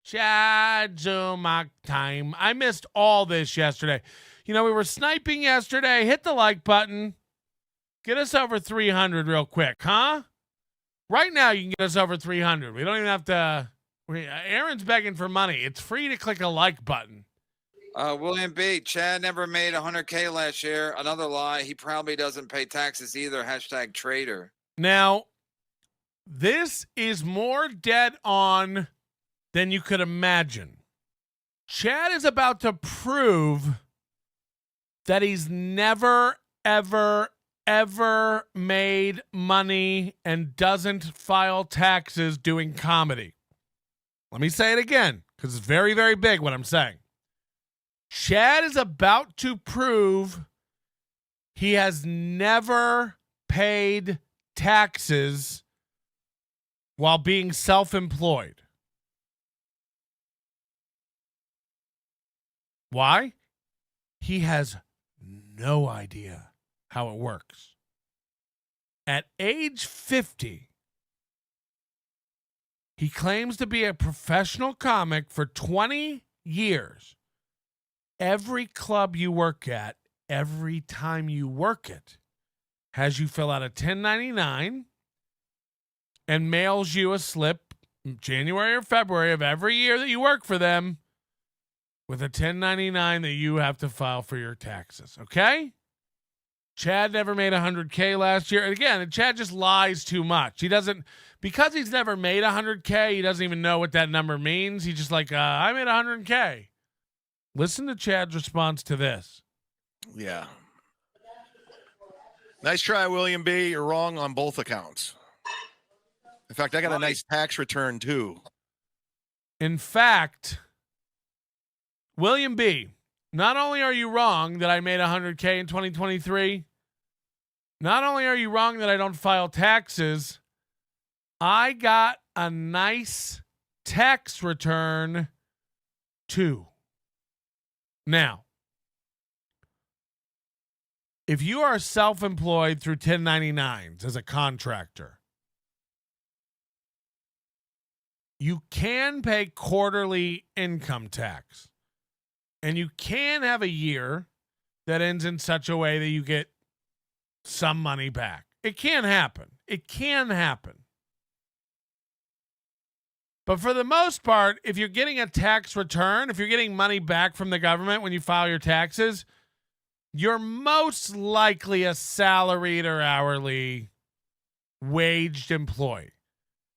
Chad Zumock time. I missed all this yesterday. We were sniping yesterday. Hit the like button. Get us over 300 real quick, huh? Right now, you can get us over 300. We don't even have to. Aaron's begging for money. It's free to click a like button. William B. Chad never made 100K last year. Another lie. He probably doesn't pay taxes either. # trader. Now, this is more dead on than you could imagine. Chad is about to prove that he's never, ever, ever made money and doesn't file taxes doing comedy. Let me say it again, because it's very, very big what I'm saying. Chad is about to prove he has never paid taxes while being self-employed. Why? He has no idea how it works. At age 50, he claims to be a professional comic for 20 years. Every club you work at, every time you work it, has you fill out a 1099 and mails you a slip January or February of every year that you work for them with a 1099 that you have to file for your taxes, okay? Chad never made 100K last year. And again, Chad just lies too much. He doesn't, because he's never made 100K, he doesn't even know what that number means. He's just like, I made 100K. Listen to Chad's response to this. Yeah. Nice try, William B. You're wrong on both accounts. In fact, I got a nice tax return too. In fact, William B., not only are you wrong that I made 100K in 2023, not only are you wrong that I don't file taxes, I got a nice tax return too. Now, if you are self-employed through 1099s as a contractor, you can pay quarterly income tax. And you can have a year that ends in such a way that you get some money back. It can happen. It can happen. But for the most part, if you're getting a tax return, if you're getting money back from the government when you file your taxes, you're most likely a salaried or hourly waged employee.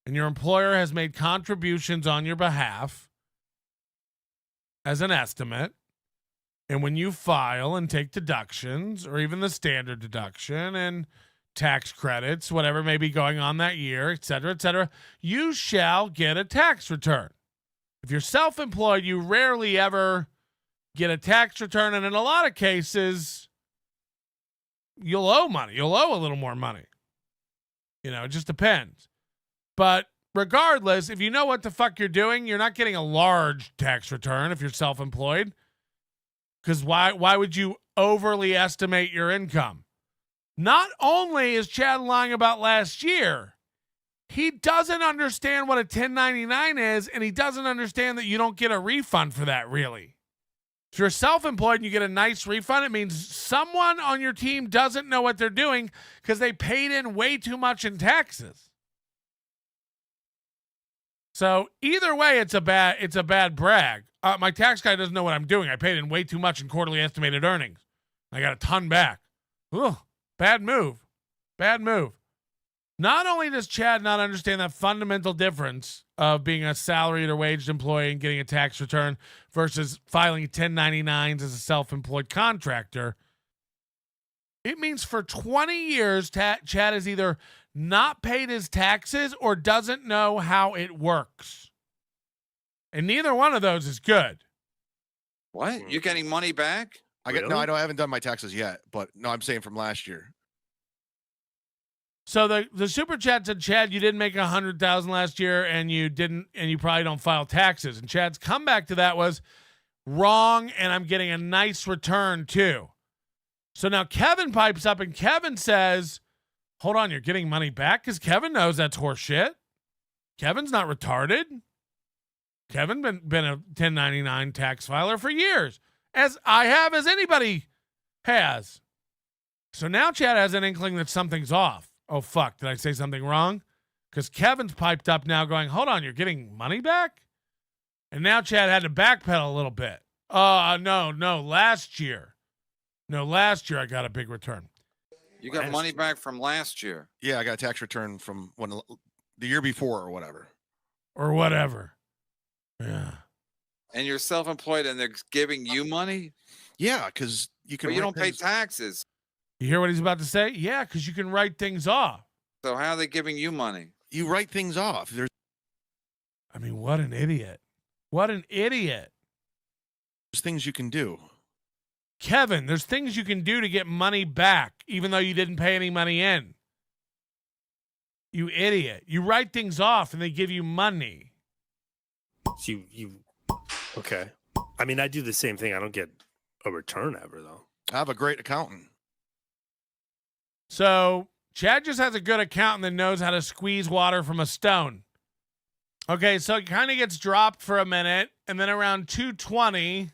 And your employer has made contributions on your behalf as an estimate. And when you file and take deductions, or even the standard deduction and tax credits, whatever may be going on that year, et cetera, you shall get a tax return. If you're self-employed, you rarely ever get a tax return. And in a lot of cases, you'll owe money. You'll owe a little more money. It just depends. But regardless, if you know what the fuck you're doing, you're not getting a large tax return if you're self-employed. Because why would you overly estimate your income? Not only is Chad lying about last year, he doesn't understand what a 1099 is, and he doesn't understand that you don't get a refund for that, really. If you're self-employed and you get a nice refund, it means someone on your team doesn't know what they're doing because they paid in way too much in taxes. So either way, it's a bad brag. My tax guy doesn't know what I'm doing. I paid in way too much in quarterly estimated earnings. I got a ton back. Ugh, bad move. Bad move. Not only does Chad not understand that fundamental difference of being a salaried or waged employee and getting a tax return versus filing 1099s as a self-employed contractor, it means for 20 years, Chad has either not paid his taxes or doesn't know how it works. And neither one of those is good. What? You're getting money back? I haven't done my taxes yet, but no, I'm saying from last year. So the super chat said, Chad, you didn't make 100,000 last year, and you probably don't file taxes. And Chad's comeback to that was wrong, and I'm getting a nice return too. So now Kevin pipes up, and Kevin says, hold on, you're getting money back? Because Kevin knows that's horse shit. Kevin's not retarded. Kevin been a 1099 tax filer for years, as I have, as anybody has. So now Chad has an inkling that something's off. Oh, fuck. Did I say something wrong? Because Kevin's piped up now going, hold on, you're getting money back? And now Chad had to backpedal a little bit. No, last year. No, last year I got a big return. You got money back from last year. Yeah, I got a tax return from the year before or whatever. Or whatever. Yeah. And you're self-employed and they're giving you money? Yeah, because you can. But you don't pay taxes. You hear what he's about to say? Yeah, because you can write things off. So how are they giving you money? You write things off. I mean, what an idiot. What an idiot. There's things you can do. Kevin, there's things you can do to get money back, even though you didn't pay any money in. You idiot. You write things off and they give you money. So okay. I mean, I do the same thing. I don't get a return ever, though. I have a great accountant. So Chad just has a good accountant that knows how to squeeze water from a stone. Okay, so it kind of gets dropped for a minute, and then around 2:20,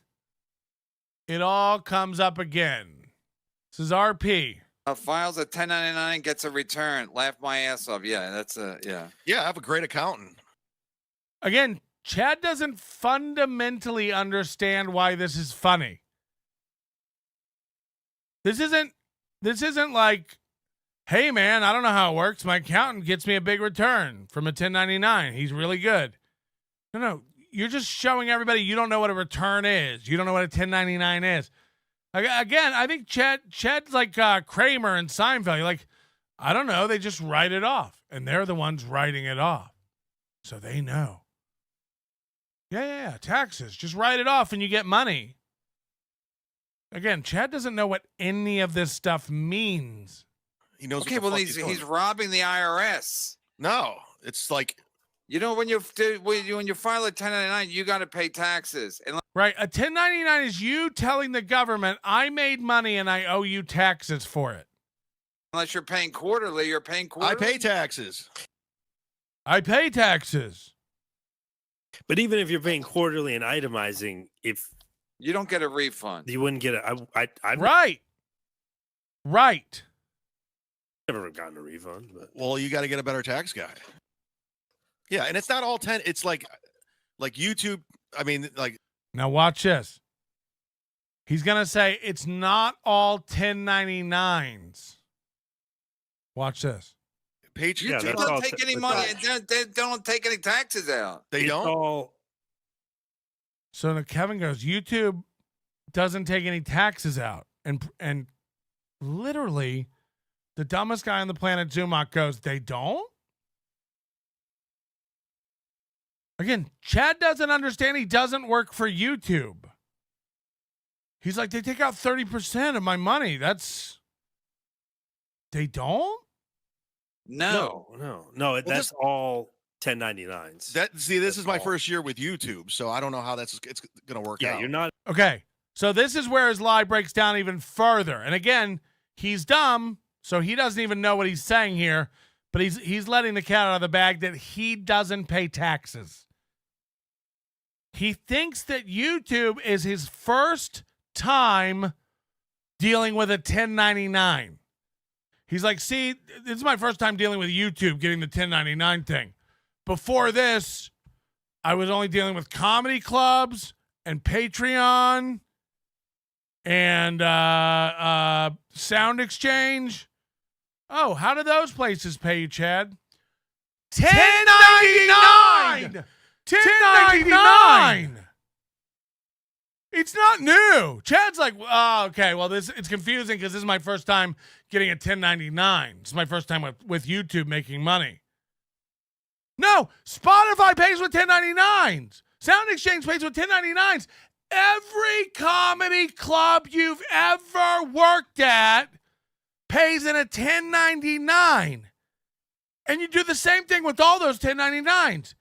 it all comes up again. This is RP. Files a 1099, gets a return. Laugh my ass off. Yeah, that's yeah. Yeah, I have a great accountant. Again, Chad doesn't fundamentally understand why this is funny. This isn't like, hey man, I don't know how it works. My accountant gets me a big return from a 1099. He's really good. No, you're just showing everybody you don't know what a return is. You don't know what a 1099 is. Again, I think Chad's like Kramer and Seinfeld. You're like, I don't know. They just write it off, and they're the ones writing it off, so they know. Yeah, taxes. Just write it off, and you get money. Again, Chad doesn't know what any of this stuff means. He knows. Okay, well he's robbing the IRS. No, it's like, you know, when you file a 1099, you got to pay taxes. And right, a 1099 is you telling the government, I made money and I owe you taxes for it. Unless you're paying quarterly, you're paying quarterly. I pay taxes. I pay taxes. But even if you're paying quarterly and itemizing, if you don't get a refund, you wouldn't get I've Right. never gotten a refund. But Well, you got to get a better tax guy. Yeah, and it's not all 10. It's like YouTube. I mean, like, Now watch this. He's going to say it's not all 1099s. Watch this. Patreon. Yeah, YouTube that's all don't take any money. They don't take any taxes out. They it's don't. all So now Kevin goes, YouTube doesn't take any taxes out. And literally, the dumbest guy on the planet, Zumock, goes, they don't? Again, Chad doesn't understand he doesn't work for YouTube. He's like, they take out 30% of my money. They don't? No. that's all 1099s. This is my first year with YouTube, so I don't know how it's going to work out. Yeah, you're not. Okay, so this is where his lie breaks down even further. And again, he's dumb, so he doesn't even know what he's saying here, but he's letting the cat out of the bag that he doesn't pay taxes. He thinks that YouTube is his first time dealing with a 1099. He's like, see, this is my first time dealing with YouTube getting the 1099 thing. Before this, I was only dealing with comedy clubs and Patreon and Sound Exchange. Oh, how do those places pay you, Chad? 1099! 1099! It's not new. Chad's like, oh, okay, well, it's confusing because this is my first time getting a 1099. It's my first time with YouTube making money. No, Spotify pays with 1099s. Sound Exchange pays with 1099s. Every comedy club you've ever worked at pays in a 1099. And you do the same thing with all those 1099s.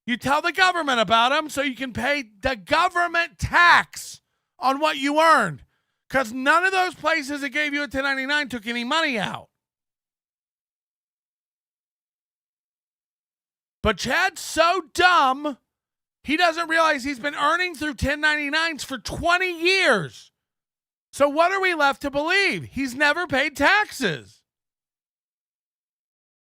You tell the government about them so you can pay the government tax on what you earned. Because none of those places that gave you a 1099 took any money out. But Chad's so dumb, He doesn't realize he's been earning through 1099s for 20 years. So what are we left to believe? He's never paid taxes.